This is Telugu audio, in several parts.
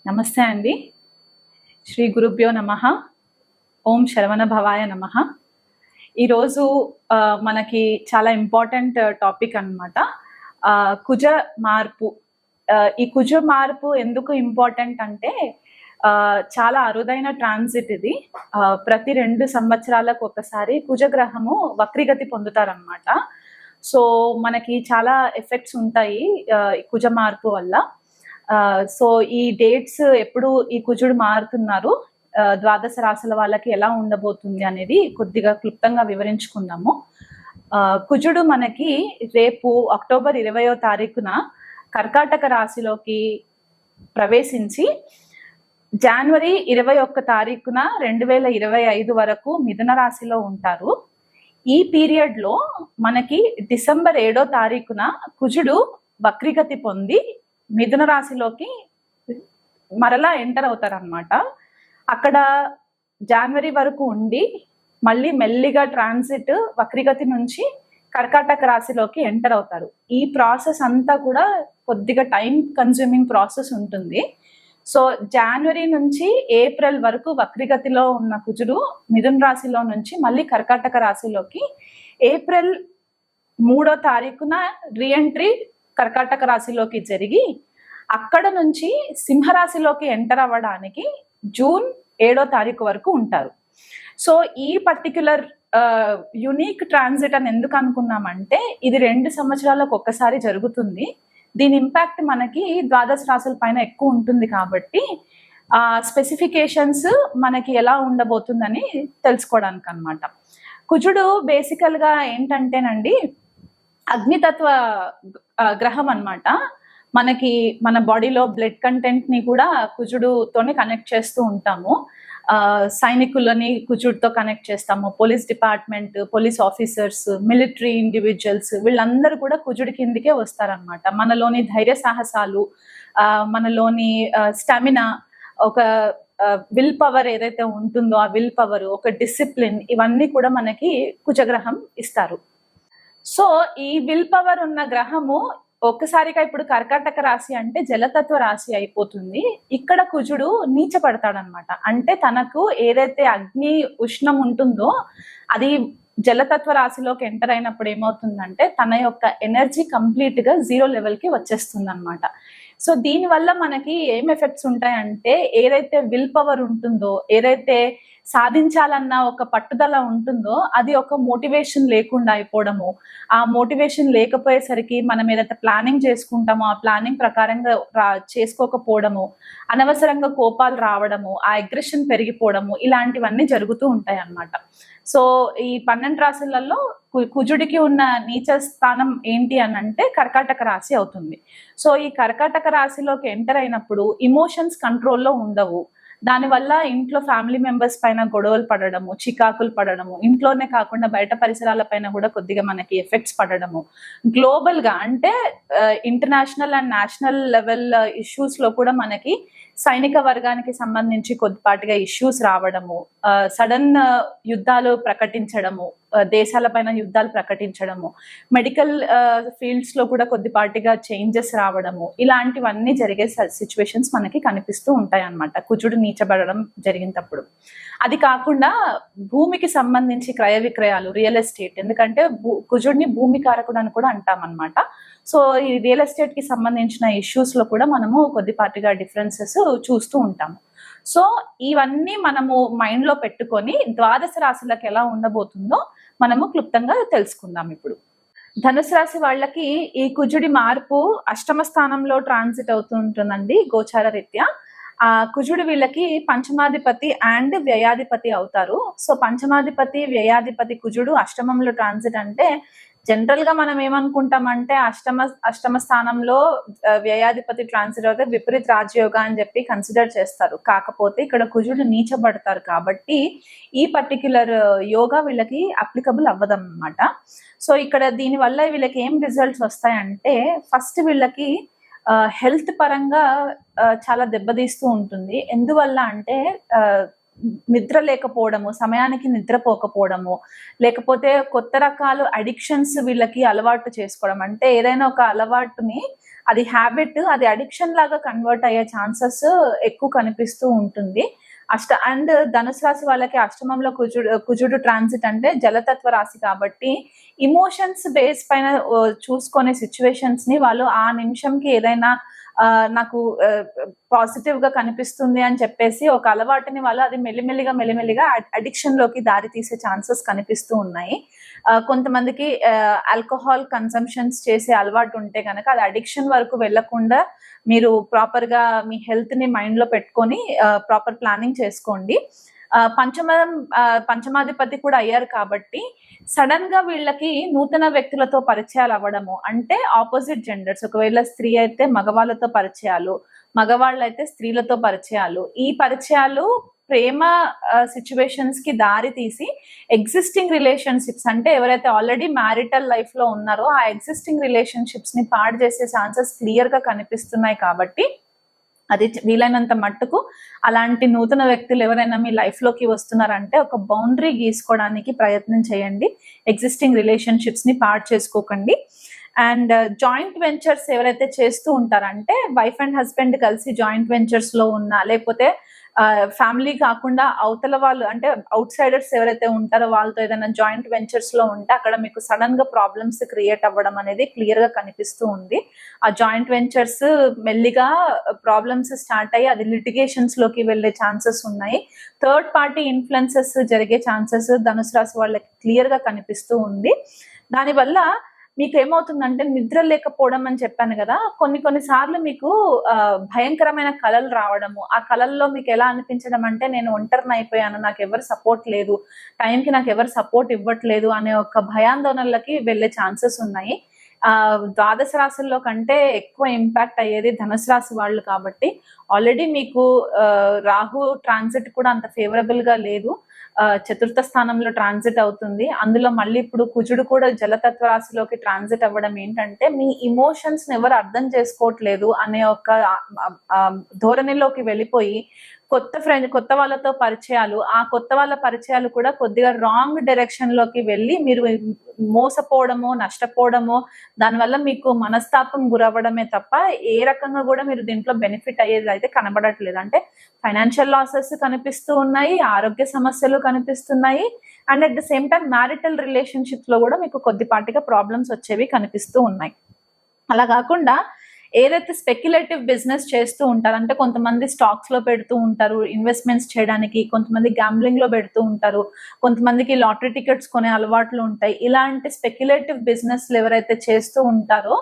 నమస్తే అండి. శ్రీ గురుభ్యో నమః. ఓం శరవణ భవాయ నమః. ఈరోజు మనకి చాలా ఇంపార్టెంట్ టాపిక్ అన్నమాట. కుజ మార్పు. ఈ కుజ మార్పు ఎందుకు ఇంపార్టెంట్ అంటే చాలా అరుదైన ట్రాన్సిట్ ఇది. ప్రతి 2 సంవత్సరాలకు ఒకసారి కుజగ్రహము వక్రీగతి పొందుతారనమాట. సో మనకి చాలా ఎఫెక్ట్స్ ఉంటాయి కుజ మార్పు వల్ల. సో ఈ డేట్స్ ఎప్పుడు ఈ కుజుడు మారుతున్నారు, ద్వాదశ రాశుల వాళ్ళకి ఎలా ఉండబోతుంది అనేది కొద్దిగా క్లుప్తంగా వివరించుకుందాము. కుజుడు మనకి రేపు అక్టోబర్ 20వ తారీఖున కర్కాటక రాశిలోకి ప్రవేశించి జనవరి 21 తారీఖున 2025 వరకు మిథున రాశిలో ఉంటారు. ఈ పీరియడ్ లో మనకి డిసెంబర్ 7వ తారీఖున కుజుడు వక్రీగతి పొంది మిథున రాశిలోకి మరలా ఎంటర్ అవుతారనమాట. అక్కడ జనవరి వరకు ఉండి మళ్ళీ మెల్లిగా ట్రాన్సిట్ వక్రీగతి నుంచి కర్కాటక రాశిలోకి ఎంటర్ అవుతారు. ఈ ప్రాసెస్ అంతా కూడా కొద్దిగా టైం కన్జ్యూమింగ్ ప్రాసెస్ ఉంటుంది. సో జనవరి నుంచి ఏప్రిల్ వరకు వక్రీగతిలో ఉన్న కుజుడు మిథున రాశిలో నుంచి మళ్ళీ కర్కాటక రాశిలోకి ఏప్రిల్ 3వ తారీఖున రీఎంట్రీ కర్కాటక రాశిలోకి జరిగి అక్కడ నుంచి సింహరాశిలోకి ఎంటర్ అవ్వడానికి జూన్ 7వ తారీఖు వరకు ఉంటారు. సో ఈ పర్టిక్యులర్ యునిక్ ట్రాన్సిట్ అని ఎందుకు అనుకున్నామంటే ఇది 2 సంవత్సరాలకు ఒక్కసారి జరుగుతుంది. దీని ఇంపాక్ట్ మనకి ద్వాదశ రాశుల పైన ఎక్కువ ఉంటుంది కాబట్టి ఆ స్పెసిఫికేషన్స్ మనకి ఎలా ఉండబోతుందని తెలుసుకోవడానికి అనమాట. కుజుడు బేసికల్ గా ఏంటంటేనండి అగ్నితత్వ గ్రహం అన్నమాట. మనకి మన బాడీలో బ్లడ్ కంటెంట్ ని కూడా కుజుడుతోనే కనెక్ట్ చేస్తూ ఉంటాము. సైనికులని కుజుడుతో కనెక్ట్ చేస్తాము. Police department, police officers, military individuals వీళ్ళందరూ కూడా కుజుడి కిందికే వస్తారనమాట. మనలోని ధైర్య సాహసాలు, మనలోని స్టామినా, ఒక విల్ పవర్ ఏదైతే ఉంటుందో ఆ విల్ పవర్, ఒక డిసిప్లిన్, ఇవన్నీ కూడా మనకి కుజగ్రహం ఇస్తారు. సో ఈ విల్ పవర్ ఉన్న గ్రహము ఒక్కసారిగా ఇప్పుడు కర్కాటక రాశి అంటే జలతత్వ రాశి అయిపోతుంది. ఇక్కడ కుజుడు నీచపడతాడనమాట. అంటే తనకు ఏదైతే అగ్ని ఉష్ణం ఉంటుందో అది జలతత్వ రాశిలోకి ఎంటర్ అయినప్పుడు ఏమవుతుందంటే తన యొక్క ఎనర్జీ కంప్లీట్ గా 0 లెవెల్ కి వచ్చేస్తుంది అనమాట. సో దీనివల్ల మనకి ఏం ఎఫెక్ట్స్ ఉంటాయంటే ఏదైతే విల్ పవర్ ఉంటుందో, ఏదైతే సాధించాలన్న ఒక పట్టుదల ఉంటుందో అది ఒక మోటివేషన్ లేకుండా అయిపోవడము. ఆ మోటివేషన్ లేకపోయేసరికి మనం ఏదైతే ప్లానింగ్ చేసుకుంటామో ఆ ప్లానింగ్ ప్రకారంగా చేసుకోకపోవడము, అనవసరంగా కోపాలు రావడము, ఆ అగ్రెషన్ పెరిగిపోవడము, ఇలాంటివన్నీ జరుగుతూ ఉంటాయి అన్నమాట. సో ఈ 12 రాశులలో కుజుడికి ఉన్న నీచ స్థానం ఏంటి అని అంటే కర్కాటక రాశి అవుతుంది. సో ఈ కర్కాటక రాశిలోకి ఎంటర్ అయినప్పుడు ఇమోషన్స్ కంట్రోల్లో ఉండవు. దానివల్ల ఇంట్లో ఫ్యామిలీ మెంబర్స్ పైన గొడవలు పడడము, చికాకులు పడడము, ఇంట్లోనే కాకుండా బయట పరిసరాల పైన కూడా కొద్దిగా మనకి ఎఫెక్ట్స్ పడడము, గ్లోబల్ గా అంటే international and national level issues లో కూడా మనకి సైనిక వర్గానికి సంబంధించి కొద్దిపాటిగా ఇష్యూస్ రావడము, సడన్ యుద్ధాలు ప్రకటించడము, దేశాల పైన యుద్ధాలు ప్రకటించడము, మెడికల్ ఫీల్డ్స్ లో కూడా కొద్దిపాటిగా చేంజెస్ రావడము, ఇలాంటివన్నీ జరిగే సిచ్యువేషన్స్ మనకి కనిపిస్తూ ఉంటాయి అన్నమాట కుజుడు నీచబడడం జరిగినప్పుడు. అది కాకుండా భూమికి సంబంధించి క్రయ విక్రయాలు, రియల్ ఎస్టేట్, ఎందుకంటే కుజుడిని భూమి కారకుడు అని కూడా అంటాం అనమాట. సో ఈ రియల్ ఎస్టేట్ కి సంబంధించిన ఇష్యూస్ లో కూడా మనము కొద్దిపాటిగా డిఫరెన్సెస్ చూస్తూ ఉంటాము. సో ఇవన్నీ మనము మైండ్ లో పెట్టుకొని ద్వాదశ రాశులకు ఎలా ఉండబోతుందో మనము క్లుప్తంగా తెలుసుకుందాం ఇప్పుడు. ధనుసు రాశి వాళ్ళకి ఈ కుజుడి మార్పు అష్టమ స్థానంలో ట్రాన్సిట్ అవుతూ ఉంటుందండి గోచార రీత్యా. ఆ కుజుడు వీళ్ళకి పంచమాధిపతి అండ్ వ్యయాధిపతి అవుతారు. సో పంచమాధిపతి, వ్యయాధిపతి కుజుడు అష్టమంలో ట్రాన్సిట్ అంటే జనరల్ గా మనం ఏమనుకుంటామంటే అష్టమ స్థానంలో వ్యయాధిపతి ట్రాన్సిట్ అవుతే విపరీత రాజయోగ అని చెప్పి కన్సిడర్ చేస్తారు. కాకపోతే ఇక్కడ కుజుడు నీచబడతారు కాబట్టి ఈ పర్టిక్యులర్ యోగా వీళ్ళకి అప్లికబుల్ అవ్వదన్నమాట. సో ఇక్కడ దీని వల్ల వీళ్ళకి ఏం రిజల్ట్స్ వస్తాయంటే ఫస్ట్ వీళ్ళకి హెల్త్ పరంగా చాలా దెబ్బతీస్తూ ఉంటుంది. ఎందువల్ల అంటే నిద్ర లేకపోవడము, సమయానికి నిద్రపోకపోవడము, లేకపోతే కొత్త రకాల అడిక్షన్స్ వీళ్ళకి అలవాటు చేసుకోవడం. అంటే ఏదైనా ఒక అలవాటుని అది హ్యాబిట్, అది అడిక్షన్ లాగా కన్వర్ట్ అయ్యే ఛాన్సెస్ ఎక్కువ కనిపిస్తూ ఉంటుంది. అండ్ ధనుసు రాశి వాళ్ళకి అష్టమంలో కుజుడు ట్రాన్సిట్ అంటే జలతత్వ రాశి కాబట్టి ఇమోషన్స్ బేస్ పైన చూసుకునే సిచ్యువేషన్స్ ని వాళ్ళు ఆ నిమిషంకి ఏదైనా నాకు పాజిటివ్ గా కనిపిస్తుంది అని చెప్పేసి ఒక అలవాటుని వాళ్ళు అది మెల్లిమెల్లిగా అడిక్షన్ లోకి దారి తీసే ఛాన్సెస్ కనిపిస్తూ ఉన్నాయి. కొంతమందికి ఆల్కహాల్ కన్సంప్షన్స్ చేసే అలవాటు ఉంటే కనుక అది అడిక్షన్ వరకు వెళ్లకుండా మీరు ప్రాపర్ గా మీ హెల్త్ ని మైండ్ లో పెట్టుకొని ప్రాపర్ ప్లానింగ్ చేసుకోండి. పంచమాధిపతి కూడా అయ్యారు కాబట్టి సడన్ గా వీళ్ళకి నూతన వ్యక్తులతో పరిచయాలు అవ్వడము, అంటే ఆపోజిట్ జెండర్స్, ఒకవేళ స్త్రీ అయితే మగవాళ్ళతో పరిచయాలు, మగవాళ్ళు అయితే స్త్రీలతో పరిచయాలు, ఈ పరిచయాలు ప్రేమ సిచ్యువేషన్స్ కి దారి తీసి ఎగ్జిస్టింగ్ రిలేషన్షిప్స్, అంటే ఎవరైతే ఆల్రెడీ మ్యారిటల్ లైఫ్ లో ఉన్నారో ఆ ఎగ్జిస్టింగ్ రిలేషన్షిప్స్ ని పాడు చేసే ఛాన్సెస్ క్లియర్ గా కనిపిస్తున్నాయి. కాబట్టి అది వీలైనంత మట్టుకు అలాంటి నూతన వ్యక్తులు ఎవరైనా మీ లైఫ్ లోకి వస్తున్నారంటే ఒక బౌండరీ గీసుకోవడానికి ప్రయత్నం చేయండి. ఎగ్జిస్టింగ్ రిలేషన్షిప్స్ ని పాడు చేసుకోకండి. అండ్ జాయింట్ వెంచర్స్ ఎవరైతే చేస్తూ ఉంటారంటే వైఫ్ అండ్ హస్బెండ్ కలిసి జాయింట్ వెంచర్స్ లో ఉన్నా, లేకపోతే ఫ్యామిలీ కాకుండా అవతల వాళ్ళు అంటే అవుట్ సైడర్స్ ఎవరైతే ఉంటారో వాళ్ళతో ఏదైనా జాయింట్ వెంచర్స్ లో ఉంటే అక్కడ మీకు సడన్ గా ప్రాబ్లమ్స్ క్రియేట్ అవ్వడం అనేది క్లియర్ గా కనిపిస్తూ ఉంది. ఆ జాయింట్ వెంచర్స్ మెల్లిగా ప్రాబ్లమ్స్ స్టార్ట్ అయ్యి అది లిటిగేషన్స్ లోకి వెళ్లే ఛాన్సెస్ ఉన్నాయి. థర్డ్ పార్టీ ఇన్ఫ్లుయెన్సెస్ జరిగే ఛాన్సెస్ ధనుసు రాశి వాళ్ళకి క్లియర్ గా కనిపిస్తూ ఉంది. దానివల్ల మీకు ఏమవుతుందంటే నిద్ర లేకపోవడం అని చెప్పాను కదా, కొన్ని సార్లు మీకు భయంకరమైన కళలు రావడము, ఆ కళల్లో మీకు ఎలా అనిపించడం అంటే నేను ఒంటరిని అయిపోయాను, నాకు ఎవరు సపోర్ట్ లేదు, టైంకి నాకు ఎవరు సపోర్ట్ ఇవ్వట్లేదు అనే ఒక భయాందోళనలకి వెళ్ళే ఛాన్సెస్ ఉన్నాయి. ద్వాదశ రాశుల్లో కంటే ఎక్కువ ఇంపాక్ట్ అయ్యేది ధనుసు రాశి వాళ్ళు కాబట్టి ఆల్రెడీ మీకు రాహు ట్రాన్సిట్ కూడా అంత ఫేవరబుల్ గా లేదు. చతుర్థ స్థానంలో ట్రాన్సిట్ అవుతుంది. అందులో మళ్ళీ ఇప్పుడు కుజుడు కూడా జలతత్వ రాశిలోకి ట్రాన్సిట్ అవ్వడం ఏంటంటే మీ ఇమోషన్స్ ని ఎవరు అర్థం చేసుకోవట్లేదు అనే ఒక ధోరణిలోకి వెళ్ళిపోయి కొత్త వాళ్ళతో పరిచయాలు, ఆ కొత్త వాళ్ళ పరిచయాలు కూడా కొద్దిగా రాంగ్ డైరెక్షన్ లోకి వెళ్ళి మీరు మోసపోవడమో నష్టపోవడమో దానివల్ల మీకు మనస్తాపం గురవ్వడమే తప్ప ఏ రకంగా కూడా మీరు దీంట్లో బెనిఫిట్ అయ్యేది అయితే కనబడట్లేదు. అంటే ఫైనాన్షియల్ లాసెస్ కనిపిస్తూ ఉన్నాయి, ఆరోగ్య సమస్యలు కనిపిస్తున్నాయి, and at the same time marital relationships లో కూడా మీకు కొద్దిపాటిగా ప్రాబ్లమ్స్ వచ్చేవి కనిపిస్తూ ఉన్నాయి. అలా కాకుండా ఏదైతే స్పెక్యులేటివ్ బిజినెస్ చేస్తూ ఉంటారు, అంటే కొంతమంది స్టాక్స్ లో పెడుతూ ఉంటారు ఇన్వెస్ట్మెంట్స్ చేయడానికి, కొంతమంది గ్యాంబ్లింగ్ లో పెడుతూ ఉంటారు, కొంతమందికి లాటరీ టికెట్స్ కొనే అలవాట్లు ఉంటాయి. ఇలాంటి స్పెక్యులేటివ్ బిజినెస్ ఎవరైతే చేస్తూ ఉంటారో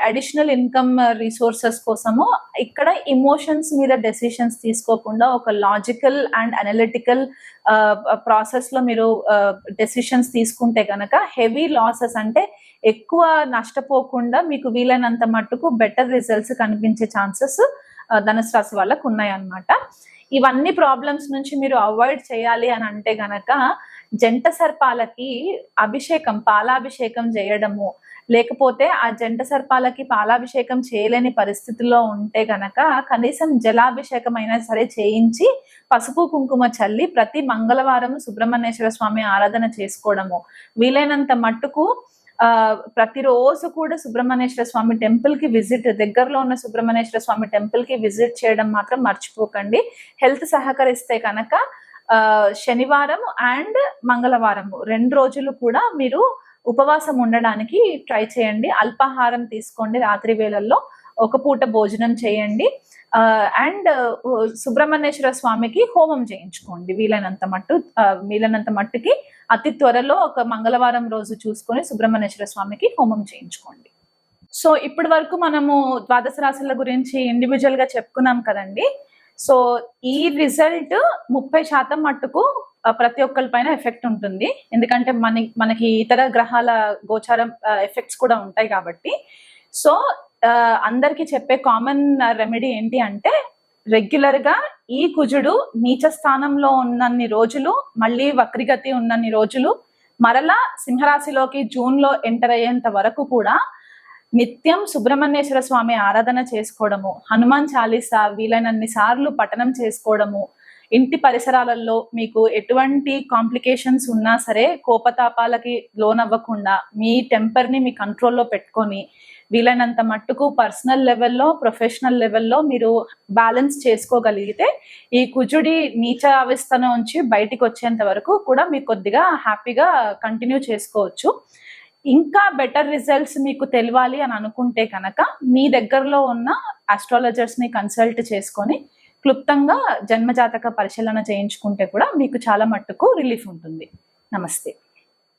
అడిషనల్ ఇన్కమ్ రిసోర్సెస్ కోసము ఇక్కడ ఇమోషన్స్ మీద డెసిషన్స్ తీసుకోకుండా ఒక లాజికల్ అండ్ అనలిటికల్ ప్రాసెస్ లో మీరు డెసిషన్స్ తీసుకుంటే కనుక హెవీ లాసెస్ అంటే ఎక్కువ నష్టపోకుండా మీకు వీలైనంత మట్టుకు బెటర్ రిజల్ట్స్ కనిపించే ఛాన్సెస్ ధనుసు రాశి వాళ్ళకు ఉన్నాయన్నమాట. ఇవన్నీ ప్రాబ్లమ్స్ నుంచి మీరు అవాయిడ్ చేయాలి అని అంటే గనక జంట సర్పాలకి పాలాభిషేకం చేయడము, లేకపోతే ఆ జంట సర్పాలకి పాలాభిషేకం చేయలేని పరిస్థితిలో ఉంటే గనక కనీసం జలాభిషేకం అయినా సరే చేయించి పసుపు కుంకుమ చల్లి ప్రతి మంగళవారం సుబ్రహ్మణ్యేశ్వర స్వామి ఆరాధన చేసుకోవడము, వీలైనంత మట్టుకు ప్రతిరోజు కూడా సుబ్రహ్మణ్యేశ్వర స్వామి టెంపుల్ కి విజిట్, దగ్గరలో ఉన్న సుబ్రహ్మణ్యేశ్వర స్వామి టెంపుల్ కి విజిట్ చేయడం మాత్రం మర్చిపోకండి. హెల్త్ సహకరిస్తే కనుక శనివారం అండ్ మంగళవారం 2 రోజులు కూడా మీరు ఉపవాసం ఉండడానికి ట్రై చేయండి. అల్పాహారం తీసుకోండి, రాత్రి వేళల్లో ఒక పూట భోజనం చేయండి, అండ్ సుబ్రహ్మణ్యేశ్వర స్వామికి హోమం చేయించుకోండి వీలైనంత మట్టుకి అతి త్వరలో ఒక మంగళవారం రోజు చూసుకొని సుబ్రహ్మణ్యేశ్వర స్వామికి హోమం చేయించుకోండి. సో ఇప్పటి వరకు మనము ద్వాదశ రాశుల గురించి ఇండివిజువల్ గా చెప్పుకున్నాం కదండి. సో ఈ రిజల్ట్ 30% మట్టుకు ప్రతి ఒక్కరి పైన ఎఫెక్ట్ ఉంటుంది, ఎందుకంటే మనకి ఇతర గ్రహాల గోచారం ఎఫెక్ట్స్ కూడా ఉంటాయి కాబట్టి. సో అందరికి చెప్పే కామన్ రెమెడీ ఏంటి అంటే రెగ్యులర్ గా ఈ కుజుడు నీచ స్థానంలో ఉన్నన్ని రోజులు, మళ్ళీ వక్రిగతి ఉన్నన్ని రోజులు, మరలా సింహరాశిలోకి జూన్ లో ఎంటర్ అయ్యేంత వరకు కూడా నిత్యం సుబ్రహ్మణ్యేశ్వర స్వామి ఆరాధన చేసుకోవడము, హనుమాన్ చాలీసా వీలైనన్ని సార్లు పఠనం చేసుకోవడము, ఇంటి పరిసరాలలో మీకు ఎటువంటి కాంప్లికేషన్స్ ఉన్నా సరే కోపతాపాలకి లోనవ్వకుండా మీ టెంపర్ని మీ కంట్రోల్లో పెట్టుకొని వీలైనంత మట్టుకు పర్సనల్ లెవెల్లో, ప్రొఫెషనల్ లెవెల్లో మీరు బ్యాలెన్స్ చేసుకోగలిగితే ఈ కుజుడి నీచ అవస్థ నుంచి బయటికి వచ్చేంత వరకు కూడా మీరు కొద్దిగా హ్యాపీగా కంటిన్యూ చేసుకోవచ్చు. ఇంకా బెటర్ రిజల్ట్స్ మీకు తెలియాలి అని అనుకుంటే కనుక మీ దగ్గరలో ఉన్న ఆస్ట్రాలజర్స్ని కన్సల్ట్ చేసుకొని క్లుప్తంగా జన్మజాతక పరిశీలన చేయించుకుంటే కూడా మీకు చాలా మట్టుకు రిలీఫ్ ఉంటుంది. నమస్తే.